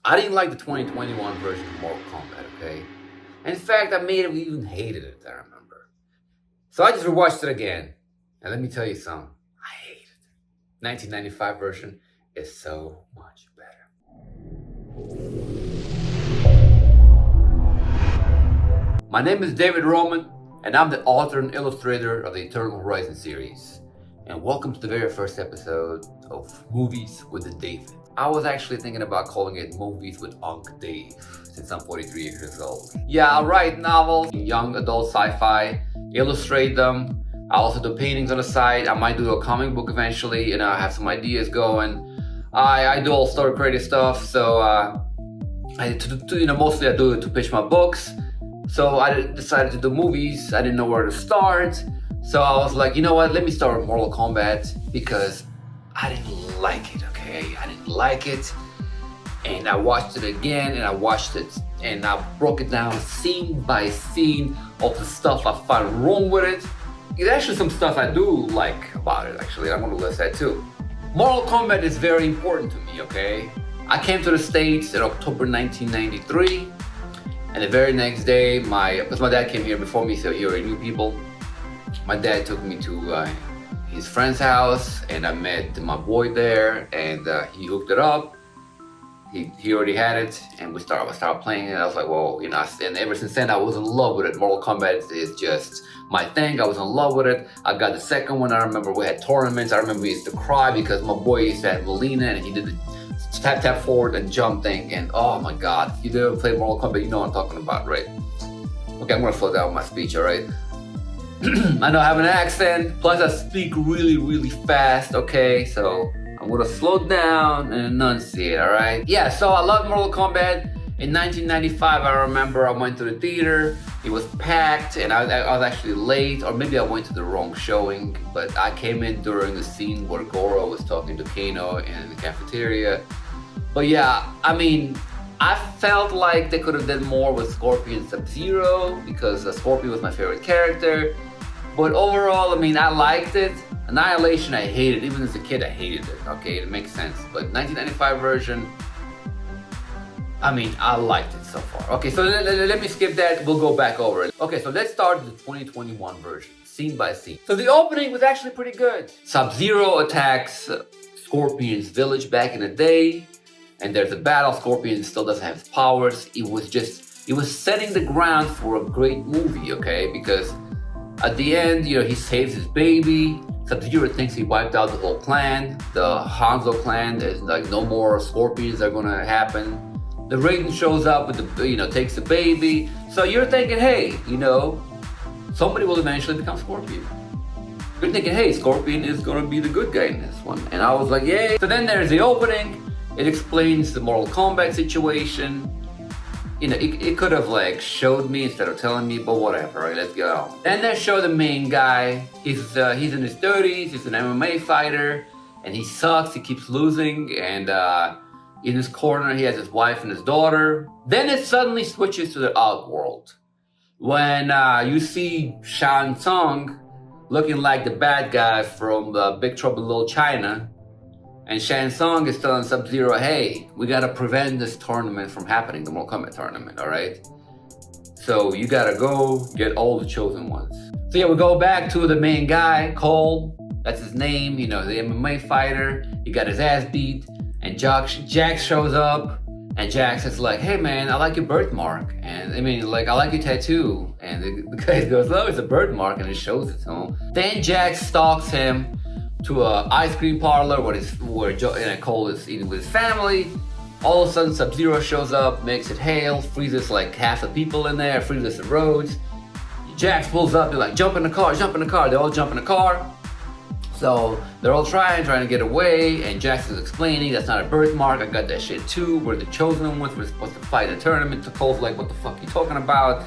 I didn't like the 2021 version of Mortal Kombat, okay? And in fact, I may have even hated it, I remember. So I just rewatched it again. And let me tell you something, I hate it. 1995 version is so much better. My name is David Roman, and I'm the author and illustrator of the Eternal Horizon series. And welcome to the very first episode of Movies with the David. I was actually thinking about calling it Movies with Unc Dave, since I'm 43 years old. Yeah, I write novels, young adult sci-fi, illustrate them. I also do paintings on the side. I might do a comic book eventually, and I have some ideas going. I do all story creative stuff, so mostly I do it to pitch my books. So I decided to do movies. I didn't know where to start. So I was like, you know what, let me start with Mortal Kombat because I didn't like it, okay? I didn't like it. And I watched it again and I watched it and I broke it down scene by scene of the stuff I find wrong with it. There's actually some stuff I do like about it, actually. I'm gonna list that too. Mortal Kombat is very important to me, okay? I came to the States in October 1993. And the very next day, because my dad came here before me, so he already knew people. My dad took me to his friend's house, and I met my boy there, and he hooked it up. He already had it, and I started playing it. I was like, well, you know, and ever since then, I was in love with it. Mortal Kombat is just my thing. I was in love with it. I got the second one. I remember we had tournaments. I remember we used to cry because my boy used to have Melina, and he did the tap forward and jump thing, and oh my god, if you ever played Mortal Kombat, you know what I'm talking about, right? Okay, I'm gonna slow down my speech, alright? I know I have an accent, plus I speak really, really fast, okay? So I'm gonna slow down and enunciate, alright? Yeah, so I love Mortal Kombat. In 1995, I remember I went to the theater, it was packed, and I was actually late, or maybe I went to the wrong showing, but I came in during the scene where Goro was talking to Kano in the cafeteria. But yeah, I mean, I felt like they could have done more with Scorpion Sub-Zero because Scorpion was my favorite character. But overall, I mean, I liked it. Annihilation, I hated. Even as a kid, I hated it. Okay, it makes sense. But 1995 version, I mean, I liked it so far. Okay, so let me skip that. We'll go back over it. Okay, so let's start with the 2021 version, scene by scene. So the opening was actually pretty good. Sub-Zero attacks Scorpion's village back in the day. And there's a battle. Scorpion still doesn't have his powers. It was setting the ground for a great movie, okay? Because at the end, you know, he saves his baby. Sub-Zero thinks he wiped out the whole clan. The Hanzo clan, there's like no more Scorpions are gonna happen. The Raiden shows up with the, you know, takes the baby. So you're thinking, hey, you know, somebody will eventually become Scorpion. You're thinking, hey, Scorpion is gonna be the good guy in this one. And I was like, yay. So then there's the opening. It explains the Mortal Kombat situation. You know, it could have like showed me instead of telling me, but whatever, right? Let's go. Then they show the main guy. He's in his 30s, he's an MMA fighter, and he sucks, he keeps losing, and in his corner he has his wife and his daughter. Then it suddenly switches to the Outworld. When you see Shang Tsung looking like the bad guy from Big Trouble in Little China, and Shang Tsung is telling Sub-Zero, hey, we gotta prevent this tournament from happening, the Mortal Kombat tournament, alright? So you gotta go get all the chosen ones. So yeah, we go back to the main guy, Cole, that's his name, you know, the MMA fighter. He got his ass beat, and Jax shows up, and Jax is like, hey man, I like your birthmark, and I mean, like, I like your tattoo. And the guy goes, oh, it's a birthmark, and it shows it to him. Then Jax stalks him to an ice cream parlor where Cole is eating with his family. All of a sudden, Sub-Zero shows up, makes it hail, freezes like half the people in there, freezes the roads. Jax pulls up, they're like, jump in the car, jump in the car. They all jump in the car. So they're all trying to get away, and Jax is explaining, that's not a birthmark, I got that shit too. We're the chosen ones, we're supposed to fight in a tournament. So Cole's like, what the fuck are you talking about?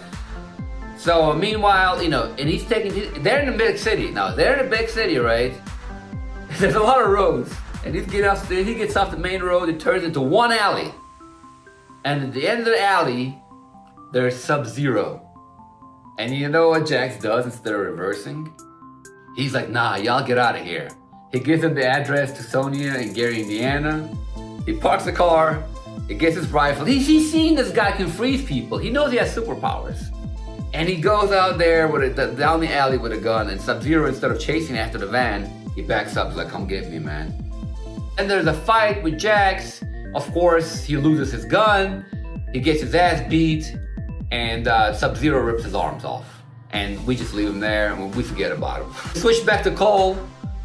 So meanwhile, you know, and he's they're in the big city. Now, they're in a big city, right? There's a lot of roads, and he gets off the main road, it turns into one alley. And at the end of the alley, there's Sub-Zero. And you know what Jax does instead of reversing? He's like, nah, y'all get out of here. He gives him the address to Sonya and Gary, Indiana. He parks the car, He gets his rifle. He's seen this guy can freeze people. He knows he has superpowers. And he goes out there down the alley with a gun, and Sub-Zero, instead of chasing after the van, he backs up, like, come get me, man. And there's a fight with Jax. Of course, he loses his gun, he gets his ass beat, and Sub-Zero rips his arms off. And we just leave him there, and we forget about him. Switch back to Cole.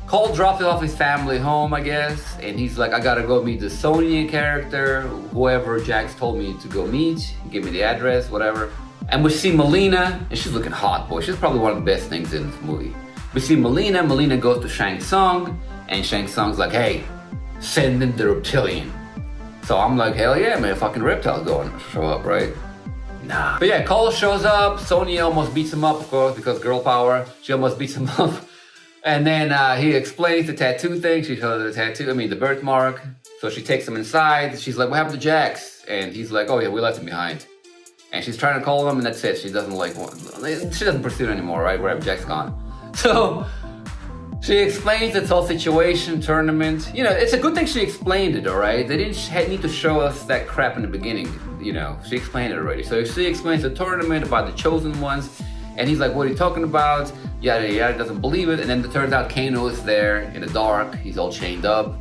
Cole drops off his family home, I guess, and he's like, I gotta go meet the Sonya character, whoever Jax told me to go meet. Give me the address, whatever. And we see Melina, and she's looking hot, boy. She's probably one of the best things in this movie. We see Melina. Melina goes to Shang Tsung, and Shang Tsung's like, hey, send in the reptilian. So I'm like, hell yeah, man, fucking reptile's going to show up, right? Nah. But yeah, Cole shows up. Sonya almost beats him up, of course, because girl power. She almost beats him up. And then he explains the tattoo thing. She shows her the tattoo, the birthmark. So she takes him inside. She's like, what happened to Jax? And he's like, oh yeah, we left him behind. And she's trying to call him, and that's it. She doesn't pursue it anymore, right? Wherever Jack's gone. So she explains this whole situation, tournament. It's a good thing she explained it, all right? They didn't need to show us that crap in the beginning, She explained it already. So she explains the tournament about the chosen ones, and he's like, what are you talking about? Yada, yada, doesn't believe it. And then it turns out Kano is there in the dark. He's all chained up.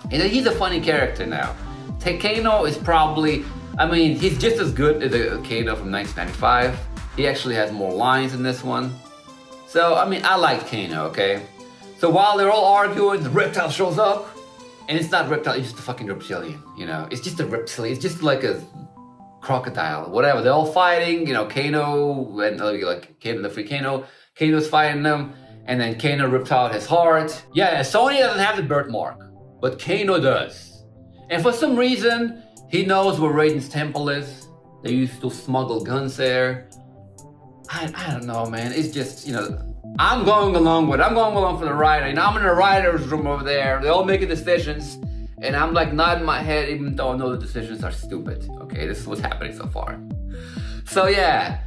And he's a funny character now. Kano is probably... he's just as good as the Kano from 1995. He actually has more lines in this one. So, I like Kano, okay? So while they're all arguing, the reptile shows up. And it's not reptile, it's just a fucking reptilian, It's just a reptilian, it's just like a crocodile, whatever. They're all fighting, Kano, and Kano, the free Kano. Kano's fighting them, and then Kano rips out his heart. Yeah, Sonya doesn't have the birthmark, but Kano does. And for some reason, he knows where Raiden's temple is. They used to smuggle guns there. I don't know, man. It's just, I'm going along for the ride. I'm in the writer's room over there. They're all making decisions. And I'm like nodding my head, even though I know the decisions are stupid. Okay, this is what's happening so far. So yeah,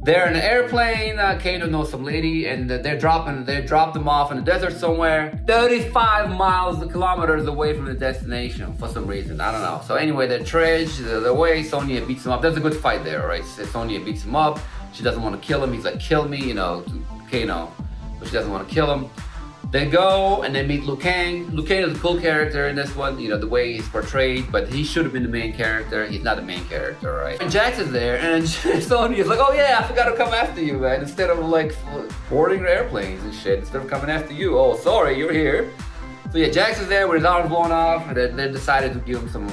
they're in an airplane. Kano knows some lady, and they dropped them off in the desert somewhere, 35 kilometers away from the destination for some reason. I don't know. So anyway, they're trudge the way. Sonya beats him up. There's a good fight there, right? Sonya beats him up. She doesn't want to kill him. He's like, kill me, Kano, but she doesn't want to kill him. They go and they meet Liu Kang. Liu Kang is a cool character in this one, the way he's portrayed, but he should have been the main character. He's not the main character, right? And Jax is there, and Sonya's like, oh yeah, I forgot to come after you, man. Instead of boarding the airplanes and shit, instead of coming after you, oh, sorry, you're here. So yeah, Jax is there with his arms blown off, and they decided to give him some,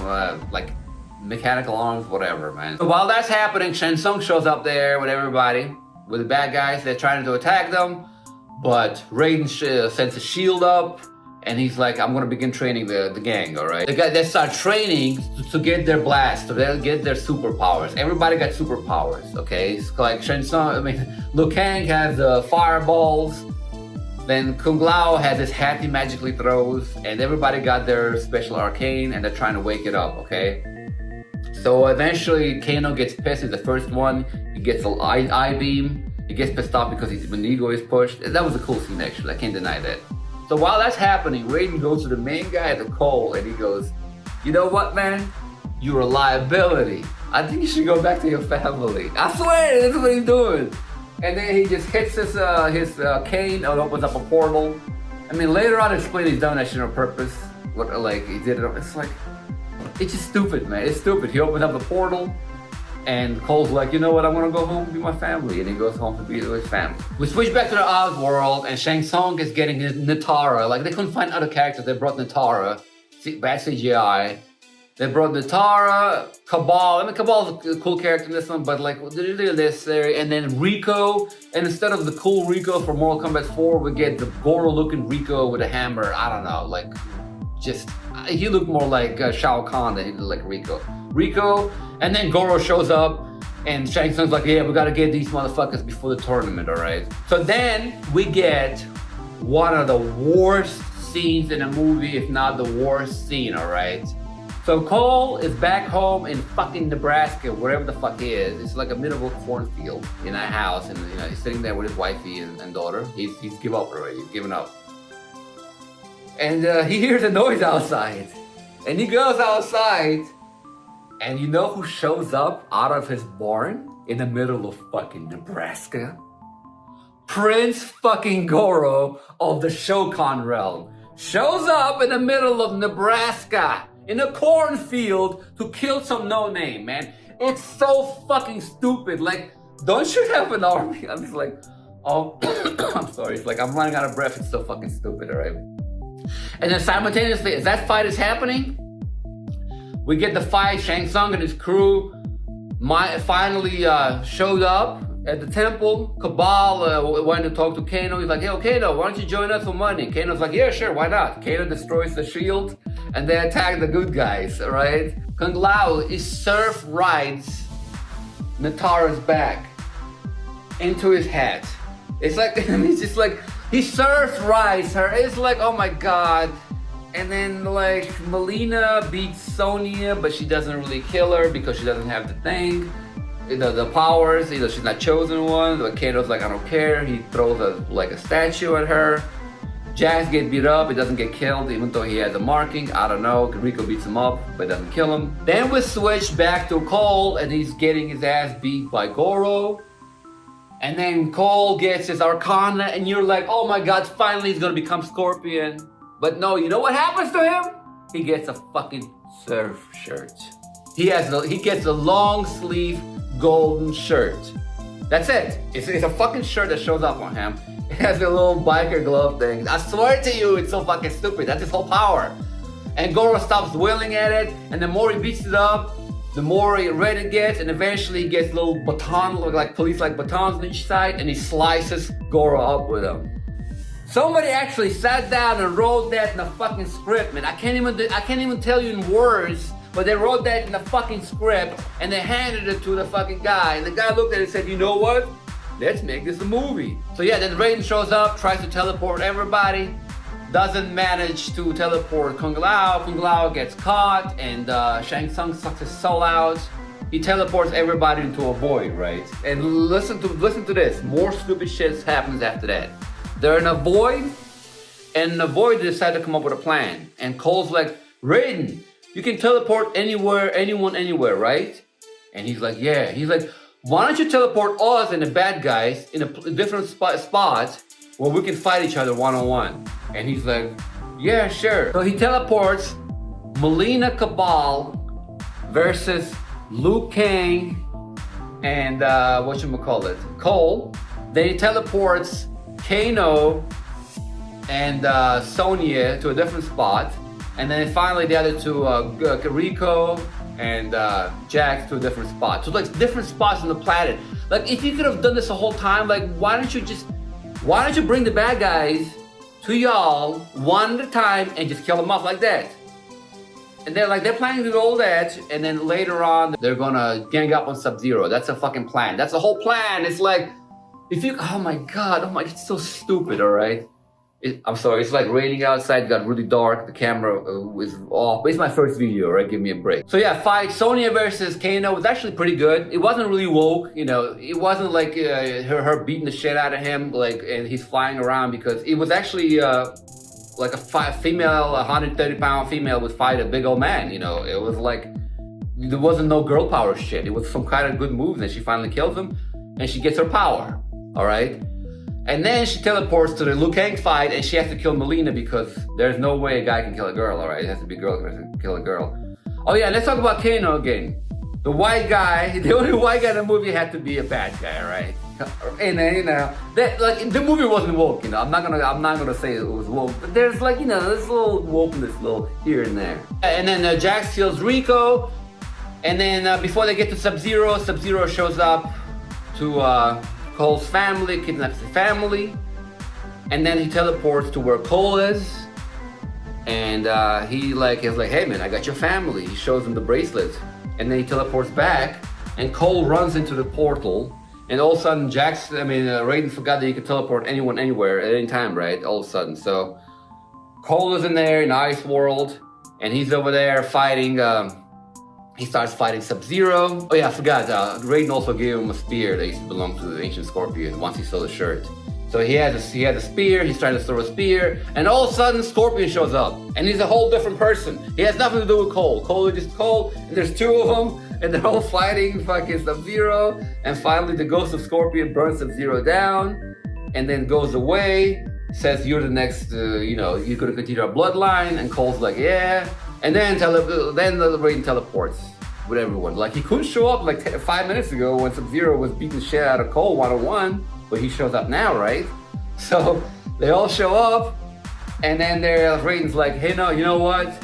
mechanical arms, whatever, man. So while that's happening, Shang Tsung shows up there with everybody, with the bad guys. They're trying to attack them. But Raiden sends a shield up, and he's like, I'm gonna begin training the gang, all right? They start training to get their blast, to get their superpowers. Everybody got superpowers, okay? It's like Shang Tsung, Liu Kang has fireballs, then Kung Lao has his hat he magically throws, and everybody got their special arcane, and they're trying to wake it up, okay? So eventually, Kano gets pissed, he's the first one, he gets an eye beam. He gets pissed off because when the ego is pushed. That was a cool scene, actually. I can't deny that. So while that's happening, Raiden goes to the main guy at the Cole, and he goes, you know what, man? You're a liability. I think you should go back to your family. I swear, that's what he's doing. And then he just hits his cane and opens up a portal. Later on, explain he's done that shit on purpose. He did it. It's just stupid, man. It's stupid. He opens up a portal. And Cole's like, you know what, I'm gonna go home and be with my family. And he goes home to be with his family. We switch back to the Oz world, and Shang Tsung is getting his Natara. They couldn't find other characters. They brought Natara, bad CGI. They brought Natara, Cabal. Cabal's a cool character in this one, but they're necessary. And then Rico, and instead of the cool Rico from Mortal Kombat 4, we get the Goro-looking Rico with a hammer. I don't know, he looked more like Shao Kahn than he did like Rico, and then Goro shows up, and Shang Tsung's like, yeah, we gotta get these motherfuckers before the tournament, all right? So then we get one of the worst scenes in a movie, if not the worst scene, all right? So Cole is back home in fucking Nebraska, wherever the fuck he is. It's like a middle of a cornfield in a house, and he's sitting there with his wifey and daughter. He's given up already, he's given up. And he hears a noise outside. And he goes outside, And you know who shows up out of his barn in the middle of fucking Nebraska? Prince fucking Goro of the Shokan realm shows up in the middle of Nebraska in a cornfield to kill some no-name, man. It's so fucking stupid. Like, don't you have an army? I'm just like, oh, I'm sorry. It's like I'm running out of breath. It's so fucking stupid, all right? And then simultaneously, as that fight is happening, we get the fight. Shang Tsung and his crew finally showed up at the temple. Cabal went to talk to Kano. He's like, hey, Kano, why don't you join us for money? Kano's like, yeah, sure, why not? Kano destroys the shield and they attack the good guys, right? Kung Lao is surf rides Natara's back into his hat. It's like, it's just like, he surf rides her. It's like, oh my God. And then like Melina beats Sonya, but she doesn't really kill her because she doesn't have the thing. The powers, she's not chosen one. But Kano's like, I don't care. He throws a statue at her. Jax gets beat up. He doesn't get killed, even though he has a marking. I don't know. Rico beats him up, but doesn't kill him. Then we switch back to Cole, and he's getting his ass beat by Goro. And then Cole gets his Arcana, and you're like, oh my God, finally he's gonna become Scorpion. But no, you know what happens to him? He gets a fucking surf shirt. He gets a long sleeve golden shirt. That's it. It's a fucking shirt that shows up on him. It has a little biker glove thing. I swear to you, it's so fucking stupid. That's his whole power. And Goro stops willing at it, and the more he beats it up, the more red it gets, and eventually he gets little baton, like police-like batons on each side, and he slices Goro up with them. Somebody actually sat down and wrote that in the fucking script, man. I can't even tell you in words, but they wrote that in the fucking script and they handed it to the fucking guy. And the guy looked at it and said, you know what? Let's make this a movie. So yeah, then Raiden shows up, tries to teleport everybody, doesn't manage to teleport Kung Lao. Kung Lao gets caught, and Shang Tsung sucks his soul out. He teleports everybody into a void, right? And listen to this. More stupid shit happens after that. They're in a void, and in the void they decide to come up with a plan. And Cole's like, Raiden, you can teleport anywhere, anyone, anywhere, right? And he's like, yeah. He's like, why don't you teleport us and the bad guys in a different spot where we can fight each other one-on-one? And he's like, yeah, sure. So he teleports Melina Cabal versus Liu Kang and Cole. Then he teleports Kano and Sonya to a different spot, and then finally the other two, Rico and Jax, to a different spot. So like different spots on the planet. Like if you could have done this the whole time, like why don't you bring the bad guys to y'all one at a time and just kill them off like that? And they're planning to do all that, and then later on they're gonna gang up on Sub-Zero. That's a fucking plan. That's the whole plan. It's like, oh my God, it's so stupid, all right? I'm sorry, it's like raining outside, it got really dark, the camera was off, but it's my first video, right? Give me a break. So yeah, fight Sonya versus Kano was actually pretty good. It wasn't really woke, it wasn't like her beating the shit out of him, like, and he's flying around, because it was actually like a 130-pound female would fight a big old man, It was like, there wasn't no girl power shit. It was some kind of good moves, and she finally kills him, and she gets her power. All right, and then she teleports to the Liu Kang fight, and she has to kill Melina because there's no way a guy can kill a girl. All right, it has to be a girl who can kill a girl. Oh yeah, let's talk about Kano again. The white guy, the only white guy in the movie had to be a bad guy, right? And then that like the movie wasn't woke. I'm not gonna say it was woke, but there's like this little wokeness, little here and there. And then Jax kills Rico, and then before they get to Sub-Zero, Sub-Zero shows up to Cole's family, kidnaps the family, and then he teleports to where Cole is, and he's like, hey man, I got your family. He shows him the bracelet, and then he teleports back, and Cole runs into the portal, and all of a sudden Raiden forgot that you could teleport anyone, anywhere, at any time, right? All of a sudden, so Cole is in there in Ice World, and he's over there fighting. He starts fighting Sub-Zero. Oh yeah, I forgot. Raiden also gave him a spear that used to belong to the Ancient Scorpion once he saw the shirt. So he has a spear, he's trying to throw a spear, and all of a sudden Scorpion shows up, and he's a whole different person. He has nothing to do with Cole. Cole is just Cole, and there's two of them, and they're all fighting fucking Sub-Zero, and finally the ghost of Scorpion burns Sub-Zero down, and then goes away, says you're the next, you're gonna continue our bloodline, and Cole's like, yeah, and then the Raiden teleports with everyone. Like, he couldn't show up like 5 minutes ago when Sub-Zero was beating the shit out of Cole one-on-one, but he shows up now, right? So they all show up, and then Raiden's like, hey, no, you know what?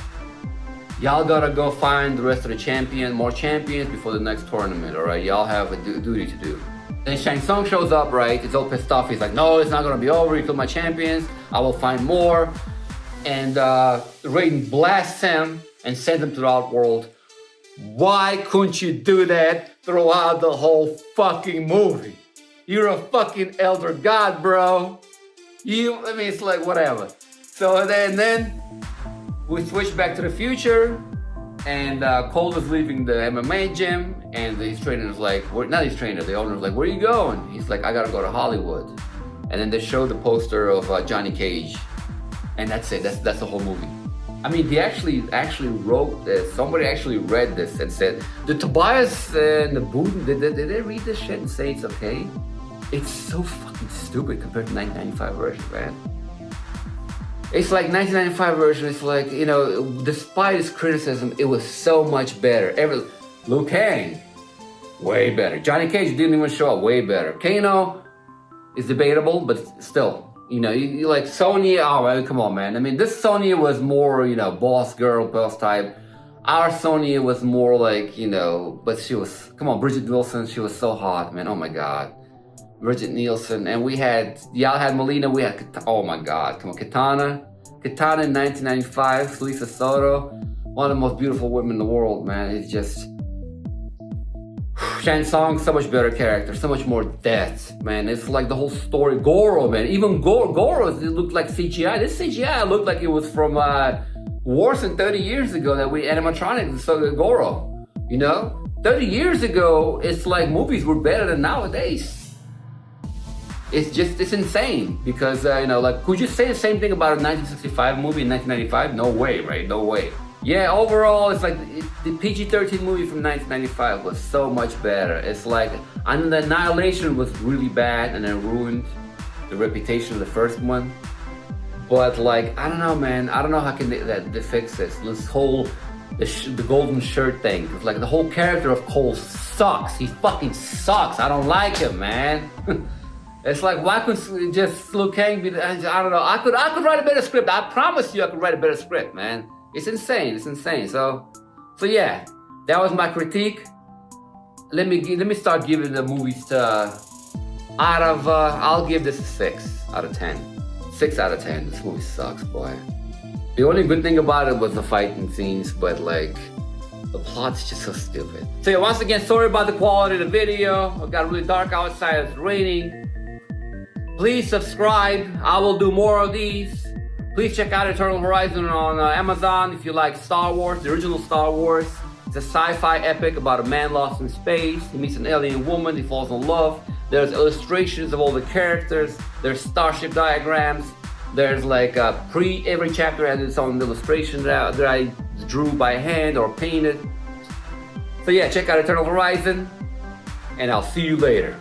Y'all gotta go find the rest of the more champions before the next tournament, all right? Y'all have a duty to do. Then Shang Tsung shows up, right? He's all pissed off. He's like, no, it's not gonna be over. You killed my champions. I will find more. And Raiden blasts him and sends him to the outworld. Why couldn't you do that throughout the whole fucking movie? You're a fucking elder god, bro. It's like, whatever. So then we switch back to the future, and Cole is leaving the MMA gym, and his trainer is like, the owner is like, where are you going? He's like, I gotta go to Hollywood. And then they show the poster of Johnny Cage, and that's it. That's the whole movie. I mean, they actually wrote this. Somebody actually read this and said, did Tobias and the Boone, did they read this shit and say it's okay? It's so fucking stupid compared to 1995 version, man. It's like 1995 version, it's like, despite its criticism, it was so much better. Liu Kang, way better. Johnny Cage didn't even show up, way better. Kano is debatable, but still. You like Sonya, oh man, come on, man. I mean, this Sonya was more, boss type. Our Sonya was more like, but she was, come on, Bridget Nielsen, she was so hot, man, oh my God. Bridget Nielsen, and y'all had Melina, we had, oh my God, come on, Katana in 1995, Lisa Soto, one of the most beautiful women in the world, man. It's just, Shang Tsung, so much better character, so much more depth, man. It's like the whole story. Goro, man, even Goro, it looked like CGI. This CGI looked like it was from worse than 30 years ago that animatronics saw Goro, 30 years ago, it's like movies were better than nowadays. It's insane because, could you say the same thing about a 1965 movie in 1995? No way, right? No way. Yeah, overall, it's like the PG-13 movie from 1995 was so much better. It's like, and the Annihilation was really bad and then ruined the reputation of the first one. But like, I don't know, man. I don't know how they fix this. This whole, the golden shirt thing. It's like the whole character of Cole sucks. He fucking sucks. I don't like him, man. It's like, why couldn't just Liu Kang be, I don't know. I could write a better script. I promise you I could write a better script, man. It's insane. So yeah, that was my critique. Let me start giving the movies I'll give this a 6 out of 10. 6 out of 10. This movie sucks, boy. The only good thing about it was the fighting scenes, but like, the plot's just so stupid. So yeah, once again, sorry about the quality of the video. It got really dark outside, it's raining. Please subscribe. I will do more of these. Please check out Eternal Horizon on Amazon if you like Star Wars, the original Star Wars. It's a sci-fi epic about a man lost in space. He meets an alien woman, he falls in love. There's illustrations of all the characters. There's starship diagrams. There's like every chapter has its own illustration that I drew by hand or painted. So yeah, check out Eternal Horizon, and I'll see you later.